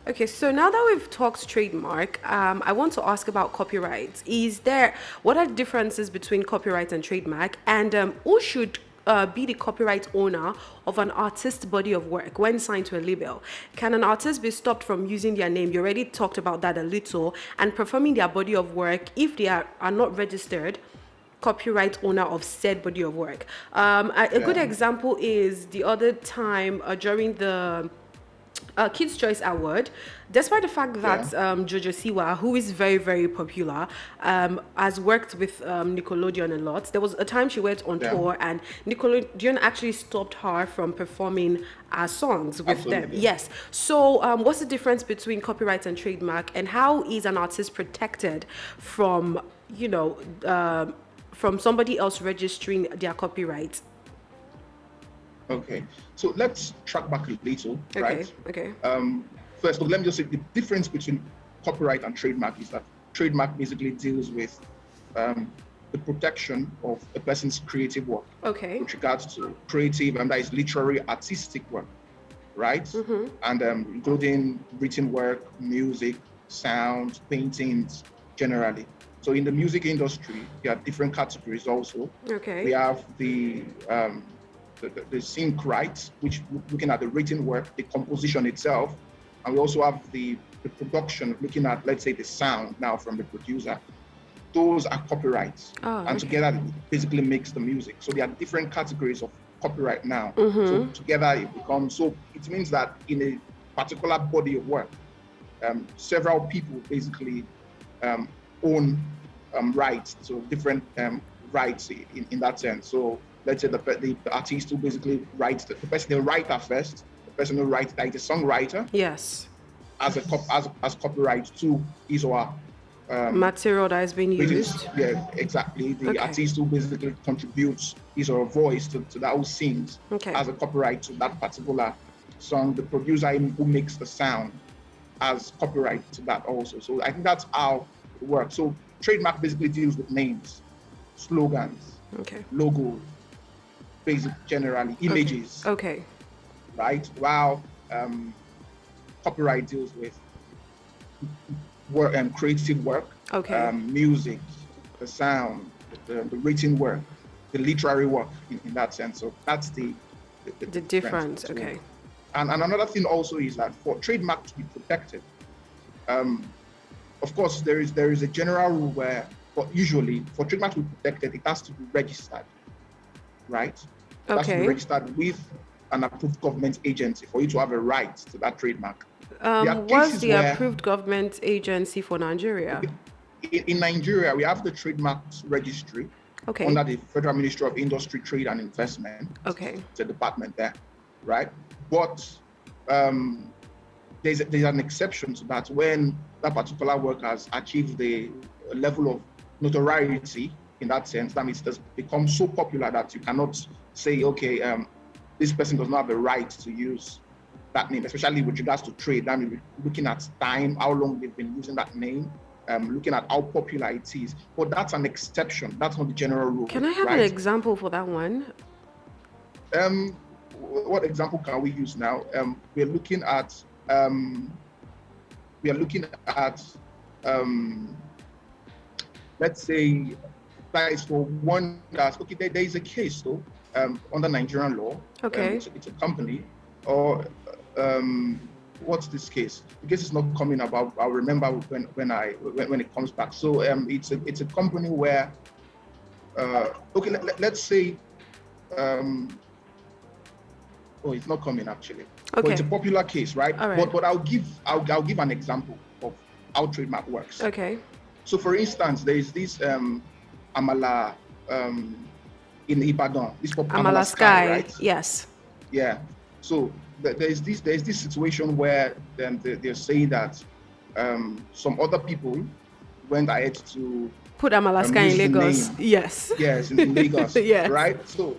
Okay, so now that we've talked trademark, I want to ask about copyright. What are the differences between copyright and trademark? And who should be the copyright owner of an artist's body of work when signed to a label? Can an artist be stopped from using their name? You already talked about that a little, and performing their body of work if they are not registered copyright owner of said body of work. A good Yeah, example is the other time during the Kids Choice Award, despite the fact yeah, that Jojo Siwa, who is very, very popular, has worked with Nickelodeon a lot. There was a time she went on yeah, tour and Nickelodeon actually stopped her from performing songs with them. absolutely. Yes. So, what's the difference between copyright and trademark, and how is an artist protected from, you know, from somebody else registering their copyright? Okay, so let's track back a little, Okay. right? Okay. First, let me just say the difference between copyright and trademark is that trademark basically deals with um, the protection of a person's creative work Okay. with regards to creative, and that is literary artistic work, right? And including written work, music, sound, paintings, generally. So in the music industry, there are different categories also. We Okay. have the sync rights, which looking at the written work, the composition itself, and we also have the production, looking at, let's say, the sound now from the producer. Those are copyrights, Oh, and okay. together it basically makes the music. So there are different categories of copyright now. So together it becomes, so it means that in a particular body of work, several people basically um, own rights, so different rights in that sense. So let's say the artist who basically writes, the person, the writer first, the person who writes, like the songwriter, Yes. as copyright to his or her Material that is being written, used. yeah, exactly. The Okay. artist who basically contributes his or her voice to that, who sings, Okay. as a copyright to that particular song. The producer who makes the sound as copyright to that also. So I think that's how it works. So trademark basically deals with names, slogans, Okay. logos, basic generally Okay. images, Okay. right? While copyright deals with work and creative work, Okay. music, the sound, the written work, the literary work in that sense. So that's the The difference difference. between. Okay. And another thing also is that for trademark to be protected, um, of course, there is a general rule where, but usually for trademark to be protected, it has to be registered, right? It has to be Okay. registered with an approved government agency for you to have a right to that trademark. There are What's cases the where, approved government agency for Nigeria? okay, in Nigeria, we have the trademarks registry Okay. under the Federal Ministry of Industry, Trade and Investment. Okay. It's a department there, right? But um, there's an exception to that when that particular work has achieved the level of notoriety in that sense. That means it has become so popular that you cannot say, okay, this person does not have the right to use that name, especially with regards to trade. That means looking at time, how long they've been using that name, looking at how popular it is. But that's an exception. That's not the general Can rule, I have an right? example for that one? What example can we use now? Um, we are looking at um, let's say that is for one that's okay. There is a case though under Nigerian law. Okay. It's a company or um, what's this case? The case is not coming about. I'll remember when it comes back. So it's a company where okay, let's say um, oh, it's not coming actually, but it's a Okay. popular case, right? All right. But I'll give an example of how trademark works. Okay. So, for instance, there is this Amala in Ibadan, this Amala Amala Sky, Sky. right? Yes. Yeah. So there's this situation where they're saying that some other people went ahead to Put Amala Sky in use the Lagos. name, Yes. yes, in Lagos, Yes. right? So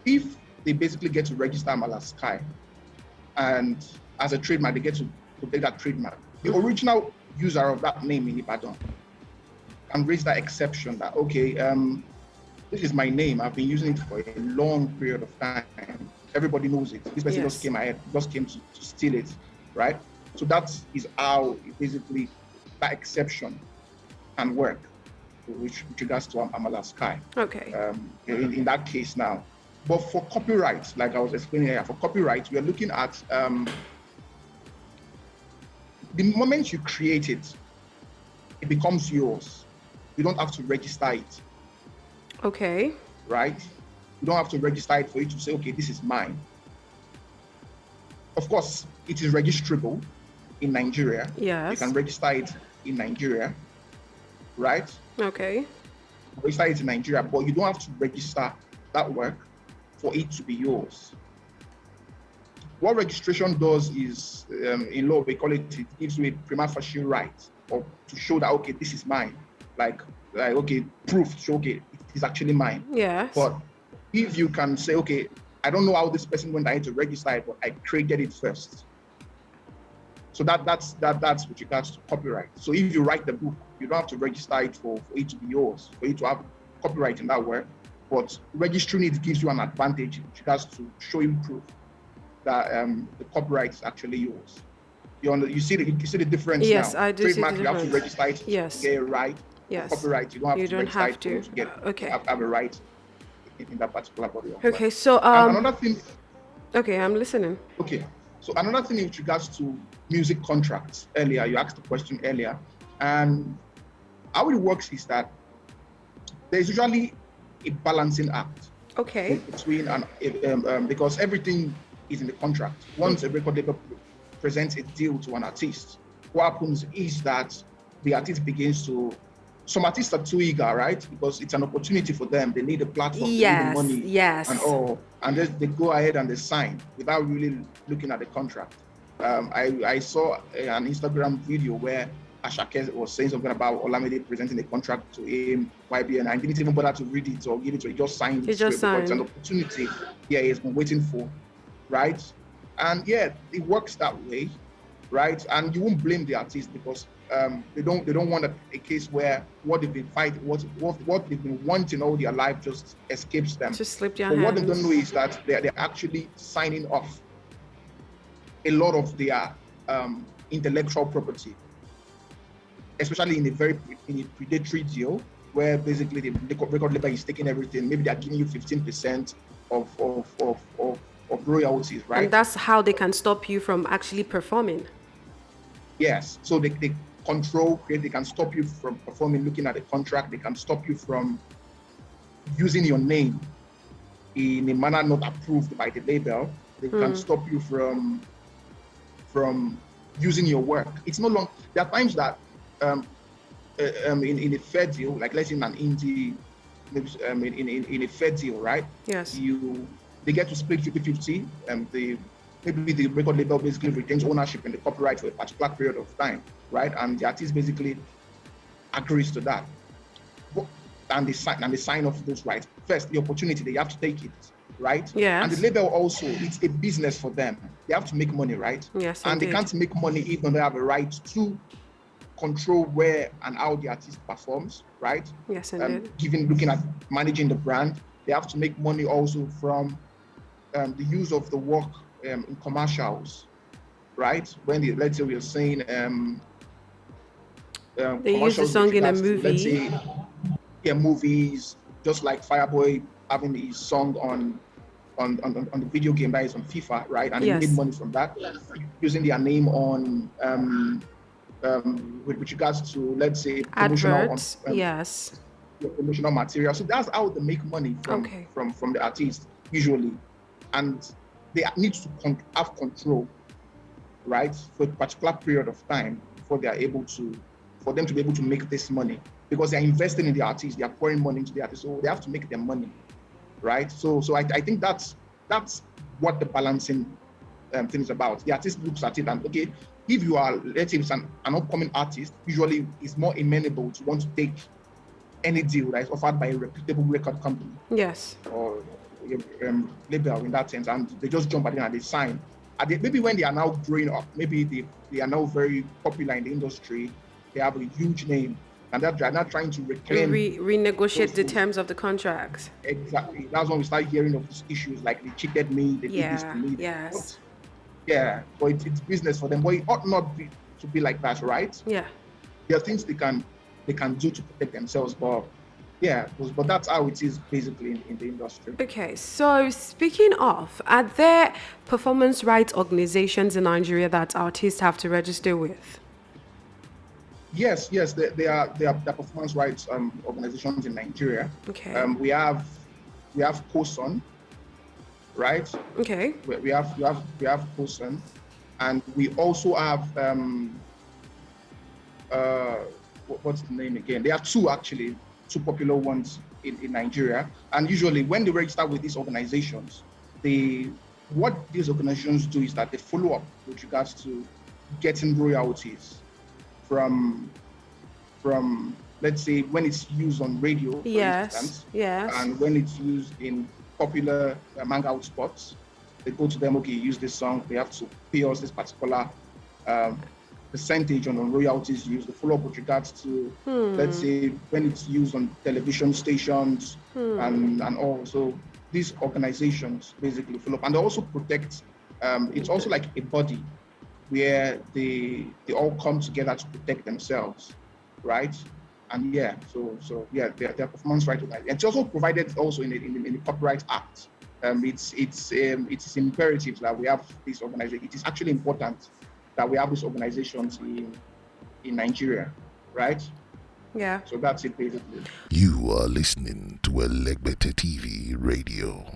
if they basically get to register Amala Sky, and as a trademark, they get to take that trademark. The original user of that name in Ibadan can raise that exception that, okay, this is my name. I've been using it for a long period of time. Everybody knows it. This person just Yes. came ahead, just came to steal it, right? So that is how basically that exception can work, which with regards to Amala Sky. Okay. In that case now. But for copyright, like I was explaining earlier, for copyright, we are looking at the moment you create it, it becomes yours. You don't have to register it. Okay. Right? You don't have to register it for you to say, okay, this is mine. Of course, it is registrable in Nigeria. Yes. You can register it in Nigeria, right? Okay. Register it in Nigeria, but you don't have to register that work for it to be yours. What registration does is, in law, we call it gives you a prima facie right, or to show that, okay, this is mine. Like okay, proof to show, okay, it is actually mine. Yes. But if you can say, okay, I don't know how this person went ahead to register it, but I created it first. So that's with regards to copyright. So if you write the book, you don't have to register it for it to be yours, for you to have copyright in that work. But registering it gives you an advantage with regards to showing proof that the copyright is actually yours. You see the difference now. Yes, I do see the Trademark, you have to difference. register it Yes. to get it right. Yes. For copyright, you don't have to register it to get Okay. have a right in that particular body of Okay, work. so And another thing. okay, I'm listening. Okay, so another thing with regards to music contracts, earlier you asked the question earlier, and how it works is that there's usually a balancing act. Okay. Between because everything is in the contract. Once a record label presents a deal to an artist, what happens is that the artist begins to. Some artists are too eager, right? Because it's an opportunity for them. They need a platform, Yes. they need the money, Yes. and all, and they go ahead and they sign without really looking at the contract. I saw an Instagram video where Ashake was saying something about Olamide presenting a contract to him, YBN. I didn't even bother to read it or give it to him. He just signed. He just signed. It's an opportunity. Yeah, he's been waiting for, right? And yeah, it works that way, right? And you won't blame the artist because they don't want a case where what they've been fighting, what they've been wanting all their life just escapes them. Just slipped your But hands. what they don't know is that they're actually signing off a lot of their intellectual property, especially in a predatory deal where basically the record label is taking everything. Maybe they're giving you 15% of royalties, right? And that's how they can stop you from actually performing. Yes. So they control, they can stop you from performing, looking at the contract. They can stop you from using your name in a manner not approved by the label. They can stop you from using your work. It's no longer. There are times that in a fair deal, like let's say in an indie, maybe in a fair deal, right? Yes. They get to split 50-50, and maybe the record label basically retains ownership in the copyright for a particular period of time, right? And the artist basically agrees to that. And they sign off those rights. First, the opportunity, they have to take it, right? Yes. And the label also, it's a business for them. They have to make money, right? Yes, and indeed. They can't make money if they have a right to control where and how the artist performs, right? Yes, indeed. Looking at managing the brand, they have to make money also from the use of the work in commercials, right? When let's say we are saying they use the song in a movie. Let's say, movies, just like Fireboy having his song on the video game that is on FIFA, right? And Yes. he made money from that, using their name on with regards to, let's say, Adverts. Yes. promotional material. So that's how they make money from the artist usually, and they need to have control, right, for a particular period of time before they are able to, for them to be able to make this money, because they're investing in the artist, they are pouring money into the artist, so they have to make their money, right? So I think that's what the balancing thing is about. The artist looks at it and, okay, if you are, let's say it's an upcoming artist, usually is more amenable to want to take any deal that is offered by a reputable record company. Yes. Or label in that sense, and they just jump at it and they sign. And maybe when they are now growing up, maybe they are now very popular in the industry, they have a huge name, and they're not trying to reclaim. Renegotiate the terms of the contract. Exactly. That's when we start hearing of these issues like they cheated me, they did this to me. Yes. Yeah, but it's business for them. But it ought not be to be like that, right? Yeah. There are things they can do to protect themselves, but yeah, but that's how it is basically in the industry. Okay, so speaking of, are there performance rights organizations in Nigeria that artists have to register with? Yes, there are performance rights organizations in Nigeria. Okay. We have COSON, right? Okay. We have COSON, and we also have uh, what's the name again? There are two actually, two popular ones in Nigeria. And usually when they register with these organizations, what these organizations do is that they follow up with regards to getting royalties from let's say when it's used on radio, for instance, Yes. and when it's used in popular hangout spots, they go to them, okay, use this song, they have to pay us this particular um, percentage on royalties used. They follow up with regards to, let's say, when it's used on television stations and all. So these organizations basically follow up, and they also protect. It's also like a body where they all come together to protect themselves, right? And yeah, so yeah, their performance right. It's also provided also in the Copyright Act. It's imperative that we have this organization. It is actually important that we have these organizations in Nigeria, right? Yeah. So that's it basically. You are listening to Elegbete TV Radio.